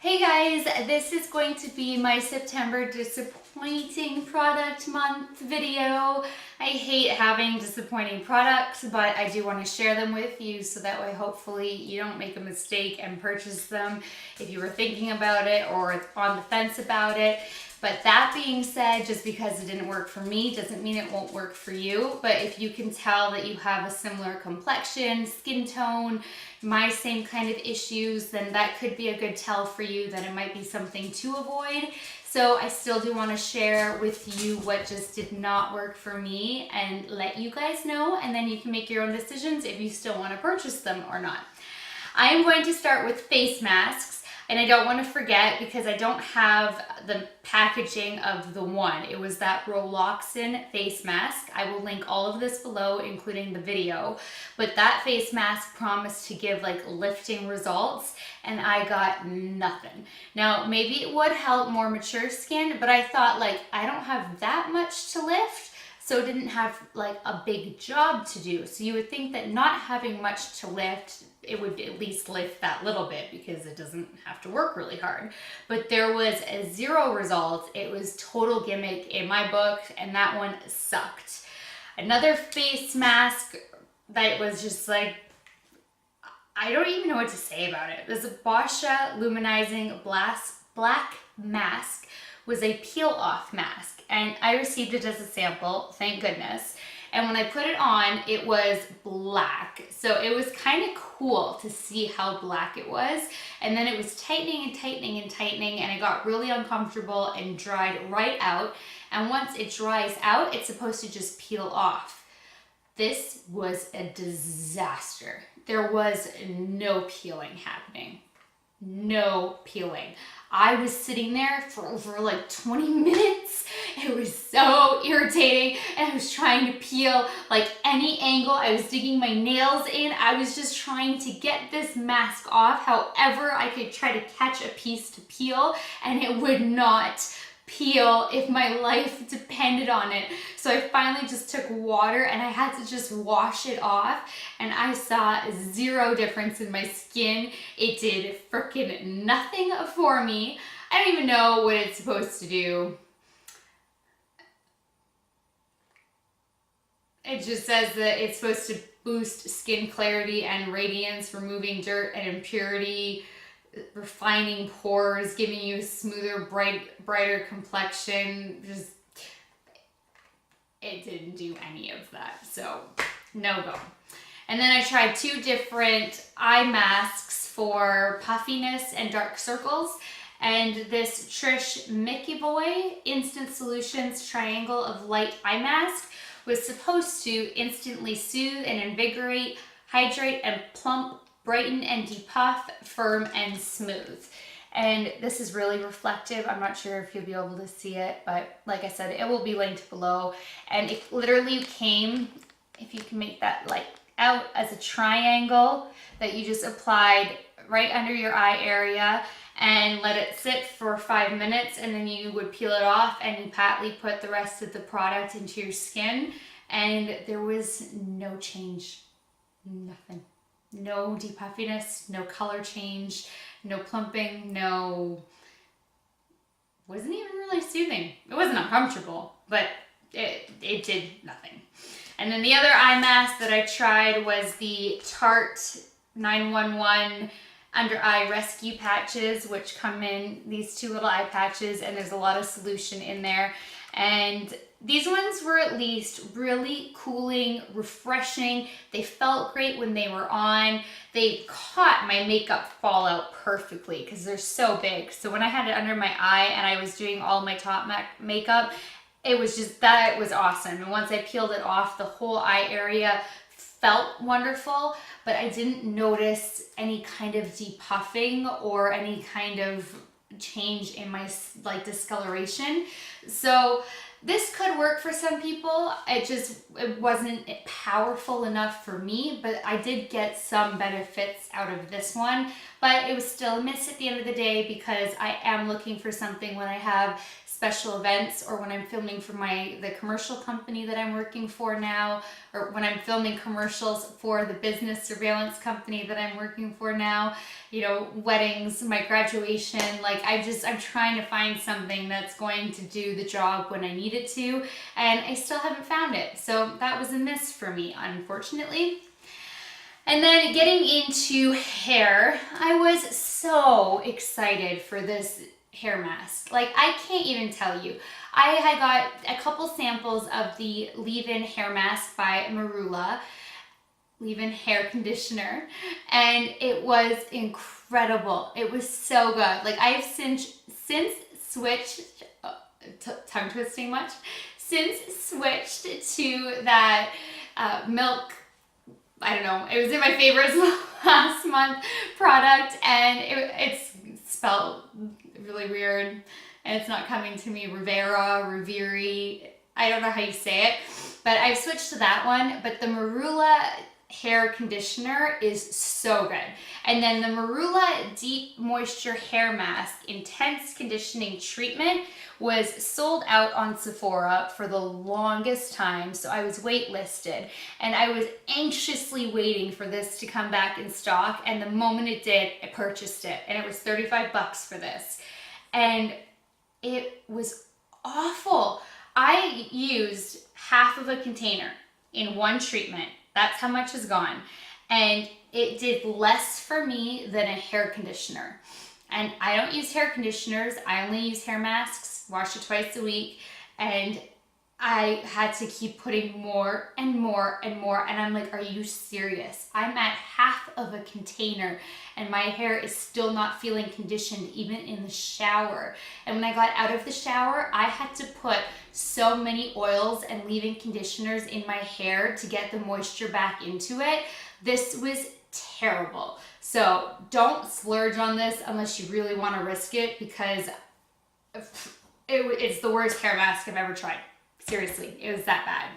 Hey guys, this is going to be my September disappointing product month video. I hate having disappointing products, but I do want to share them with you so that way hopefully you don't make a mistake and purchase them if you were thinking about it or on the fence about it. But that being said, just because it didn't work for me doesn't mean it won't work for you. But if you can tell that you have a similar complexion, skin tone, my same kind of issues, then that could be a good tell for you that it might be something to avoid. So I still do want to share with you what just did not work for me and let you guys know, and then you can make your own decisions if you still want to purchase them or not. I am going to start with face masks. And I don't want to forget because I don't have the packaging of the one. It was that Roloxin face mask. I will link all of this below, including the video. But that face mask promised to give like lifting results, and I got nothing. Now, maybe it would help more mature skin, but I thought like I don't have that much to lift, so it didn't have like a big job to do. So you would think that not having much to lift, it would at least lift that little bit because it doesn't have to work really hard. But there was a zero results. It was total gimmick in my book, and that one sucked. Another face mask that was just like, I don't even know what to say about it. It was a Boscia Luminizing Black Mask. Was a peel-off mask, and I received it as a sample, thank goodness. And when I put it on, it was black. So it was kind of cool to see how black it was. And then it was tightening and tightening and tightening, and it got really uncomfortable and dried right out. And once it dries out, it's supposed to just peel off. This was a disaster. There was no peeling happening. No peeling. I was sitting there for over like 20 minutes. It was so irritating, and I was trying to peel like any angle. I was digging my nails in. I was just trying to get this mask off however I could try to catch a piece to peel, and it would not peel if my life depended on it. So I finally just took water and I had to just wash it off, and I saw zero difference in my skin. It did freaking nothing for me. I don't even know what it's supposed to do. It just says that it's supposed to boost skin clarity and radiance, removing dirt and impurity, refining pores, giving you a smoother, brighter complexion. Just, it didn't do any of that, so no go. And then I tried two different eye masks for puffiness and dark circles, and this Trish McEvoy Instant Solutions Triangle of Light Eye Mask was supposed to instantly soothe and invigorate, hydrate and plump, brighten and depuff, firm and smooth. And this is really reflective. I'm not sure if you'll be able to see it, but like I said, it will be linked below. And it literally came, if you can make that like out as a triangle that you just applied right under your eye area and let it sit for 5 minutes, and then you would peel it off and you patly put the rest of the product into your skin, and there was no change, nothing. No depuffiness, no color change, no plumping, no, wasn't even really soothing. It wasn't uncomfortable, but it did nothing. And then the other eye mask that I tried was the Tarte 911 Undereye Rescue Patches, which come in these two little eye patches, and there's a lot of solution in there. And these ones were at least really cooling, refreshing. They felt great when they were on. They caught my makeup fallout perfectly because they're so big. So when I had it under my eye and I was doing all my top makeup, it was just, that was awesome. And once I peeled it off, the whole eye area felt wonderful, but I didn't notice any kind of depuffing or any kind of change in my like discoloration. So This could work for some people. It wasn't powerful enough for me, but I did get some benefits out of this one. But it was still a miss at the end of the day because I am looking for something when I have special events or when I'm filming for the commercial company that I'm working for now, or when I'm filming commercials for the business surveillance company that I'm working for now, you know, weddings, my graduation. Like I'm trying to find something that's going to do the job when I need it to, and I still haven't found it. So that was a miss for me, unfortunately. And then getting into hair, I was so excited for this hair mask. Like I can't even tell you. I had got a couple samples of the leave-in hair mask by Marula, leave-in hair conditioner, and it was incredible. It was so good. Like I have since switched, tongue twisting much, since switched to that milk, I don't know, it was in my favorites last month product, and it's spelled really weird, and it's not coming to me, Riveri, I don't know how you say it, but I've switched to that one. But the Marula hair conditioner is so good. And then the Marula Deep Moisture Hair Mask Intense Conditioning Treatment was sold out on Sephora for the longest time, so I was waitlisted, and I was anxiously waiting for this to come back in stock, and the moment it did, I purchased it, and it was 35 bucks for this, and it was awful. I used half of a container in one treatment. That's how much is gone, and it did less for me than a hair conditioner. And I don't use hair conditioners, I only use hair masks, wash it twice a week, and I had to keep putting more and more and more, and I'm like, are you serious? I'm at half of a container and my hair is still not feeling conditioned even in the shower. And when I got out of the shower, I had to put so many oils and leave-in conditioners in my hair to get the moisture back into it. This was terrible. So don't splurge on this unless you really want to risk it, because it's the worst hair mask I've ever tried. Seriously, it was that bad.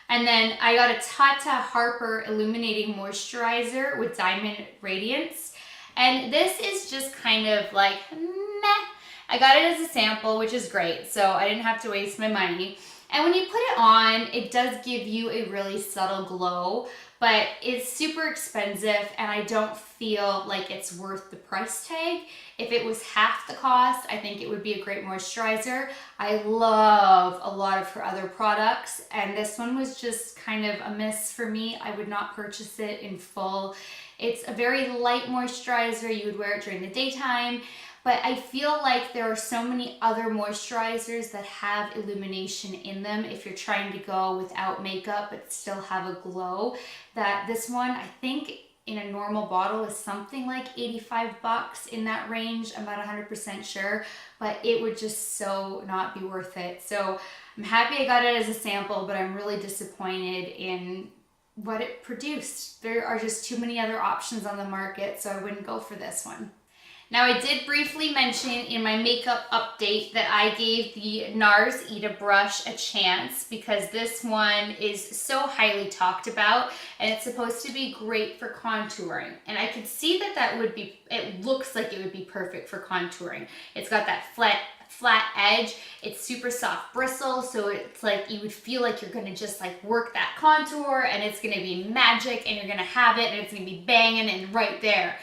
And then I got a Tata Harper Illuminating Moisturizer with Diamond Radiance. And this is just kind of like, meh. I got it as a sample, which is great, so I didn't have to waste my money. And when you put it on, it does give you a really subtle glow, but it's super expensive and I don't feel like it's worth the price tag. If it was half the cost, I think it would be a great moisturizer. I love a lot of her other products, and this one was just kind of a miss for me. I would not purchase it in full. It's a very light moisturizer. You would wear it during the daytime. But I feel like there are so many other moisturizers that have illumination in them if you're trying to go without makeup but still have a glow, that this one, I think in a normal bottle, is something like 85 bucks, in that range. I'm not 100% sure, but it would just so not be worth it. So I'm happy I got it as a sample, but I'm really disappointed in what it produced. There are just too many other options on the market, so I wouldn't go for this one. Now, I did briefly mention in my makeup update that I gave the Nars Ita Brush a chance because this one is so highly talked about and it's supposed to be great for contouring. And I could see that it looks like it would be perfect for contouring. It's got that flat edge, it's super soft bristle, so it's like you would feel like you're gonna just like work that contour and it's gonna be magic and you're gonna have it and it's gonna be banging and right there.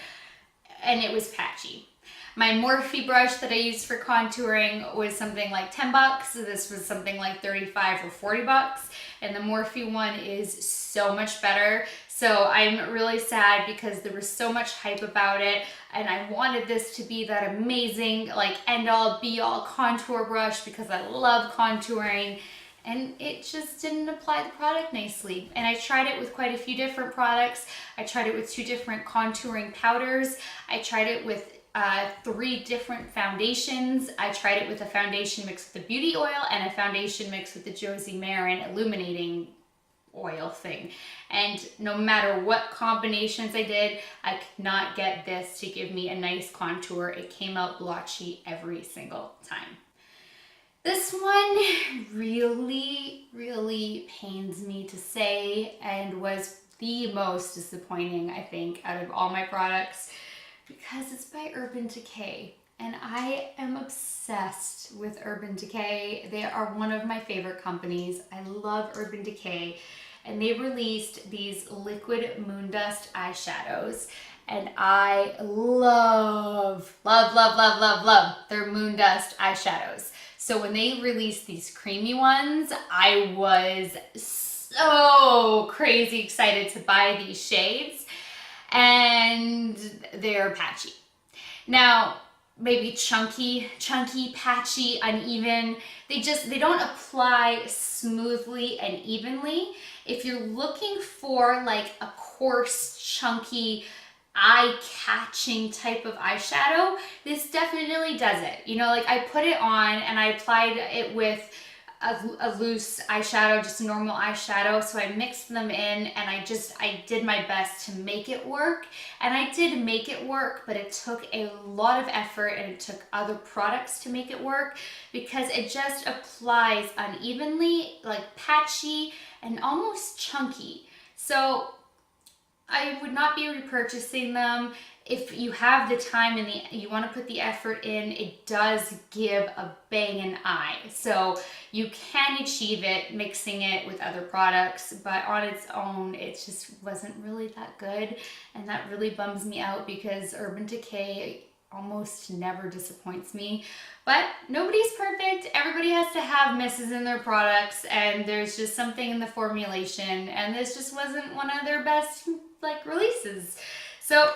And it was patchy. My Morphe brush that I used for contouring was something like 10 bucks. So this was something like 35 or 40 bucks. And the Morphe one is so much better. So I'm really sad because there was so much hype about it. And I wanted this to be that amazing, like end all be all contour brush because I love contouring. And it just didn't apply the product nicely. And I tried it with quite a few different products. I tried it with 2 different contouring powders. I tried it with 3 different foundations. I tried it with a foundation mixed with the beauty oil and a foundation mixed with the Josie Maran Illuminating oil thing. And no matter what combinations I did, I could not get this to give me a nice contour. It came out blotchy every single time. This one really pains me to say and was the most disappointing, I think, out of all my products, because it's by Urban Decay. And I am obsessed with Urban Decay. They are one of my favorite companies. I love Urban Decay. And they released these liquid moon dust eyeshadows. And I love their moon dust eyeshadows. So when they released these creamy ones, I was so crazy excited to buy these shades. And they're patchy. Now, maybe chunky, patchy, uneven. They don't apply smoothly and evenly. If you're looking for like a coarse, chunky, eye-catching type of eyeshadow, this definitely does it. You know, like I put it on and I applied it with a loose eyeshadow, just a normal eyeshadow. So I mixed them in and I did my best to make it work. And I did make it work, but it took a lot of effort and it took other products to make it work because it just applies unevenly, like patchy and almost chunky. So I would not be repurchasing them. If you have the time and you want to put the effort in, it does give a banging eye. So you can achieve it mixing it with other products, but on its own, it just wasn't really that good. And that really bums me out because Urban Decay almost never disappoints me. But nobody's perfect. Everybody has to have misses in their products, and there's just something in the formulation, and this just wasn't one of their best like releases. So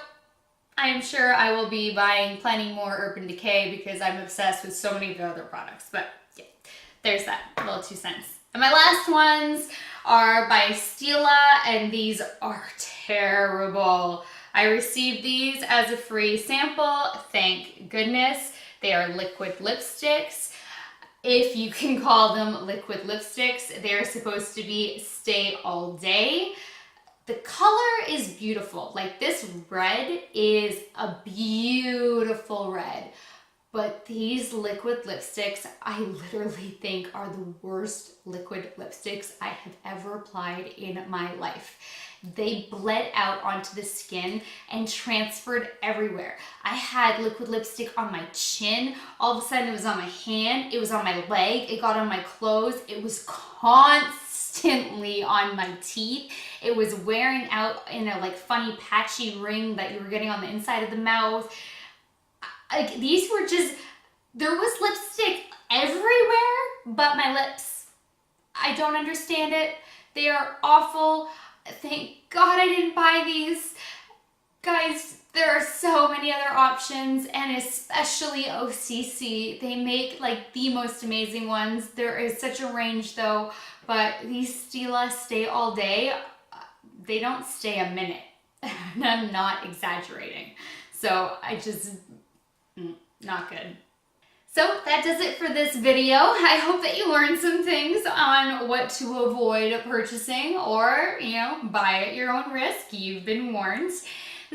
I am sure I will be buying plenty more Urban Decay because I'm obsessed with so many of their other products. But yeah, there's that little 2 cents. And my last ones are by Stila, and these are terrible. I received these as a free sample. Thank goodness. They are liquid lipsticks. If you can call them liquid lipsticks, they're supposed to be stay all day. The color is beautiful. Like this red is a beautiful red, but these liquid lipsticks, I literally think are the worst liquid lipsticks I have ever applied in my life. They bled out onto the skin and transferred everywhere. I had liquid lipstick on my chin. All of a sudden it was on my hand. It was on my leg. It got on my clothes. It was constantly on my teeth. It was wearing out in a like funny patchy ring that you were getting on the inside of the mouth. Like these were just, there was lipstick everywhere but my lips. I don't understand it. They are awful. Thank God I didn't buy these. Guys, there are so many other options, and especially OCC. They make like the most amazing ones. There is such a range though, but these Stila stay all day. They don't stay a minute. And I'm not exaggerating. So I just, not good. So that does it for this video. I hope that you learned some things on what to avoid purchasing or, you know, buy at your own risk. You've been warned.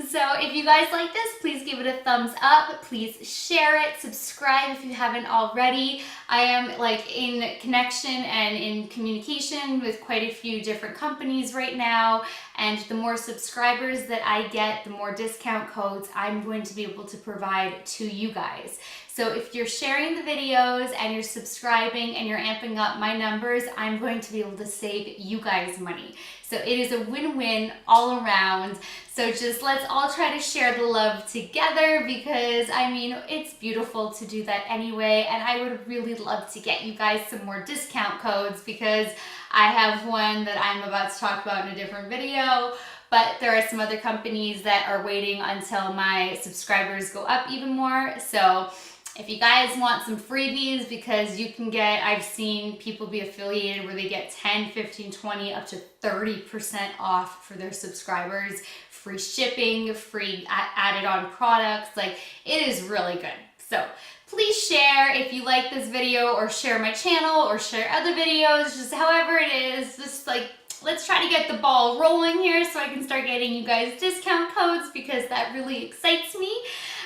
So if you guys like this, please give it a thumbs up. Please share it, subscribe if you haven't already. I am like in connection and in communication with quite a few different companies right now. And the more subscribers that I get, the more discount codes I'm going to be able to provide to you guys. So if you're sharing the videos and you're subscribing and you're amping up my numbers, I'm going to be able to save you guys money. So it is a win-win all around. So just let's all try to share the love together because I mean, it's beautiful to do that anyway. And I would really love to get you guys some more discount codes because I have one that I'm about to talk about in a different video. But there are some other companies that are waiting until my subscribers go up even more. So if you guys want some freebies, because you can get, I've seen people be affiliated where they get 10, 15, 20, up to 30% off for their subscribers, free shipping, free added on products. Like, it is really good. So please share if you like this video, or share my channel, or share other videos, just however it is. Just like, let's try to get the ball rolling here so I can start getting you guys discount codes because that really excites me.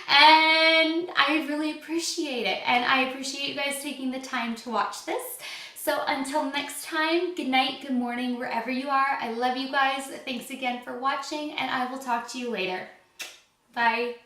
And I really appreciate it. And I appreciate you guys taking the time to watch this. So until next time, good night, good morning, wherever you are. I love you guys. Thanks again for watching, and I will talk to you later. Bye.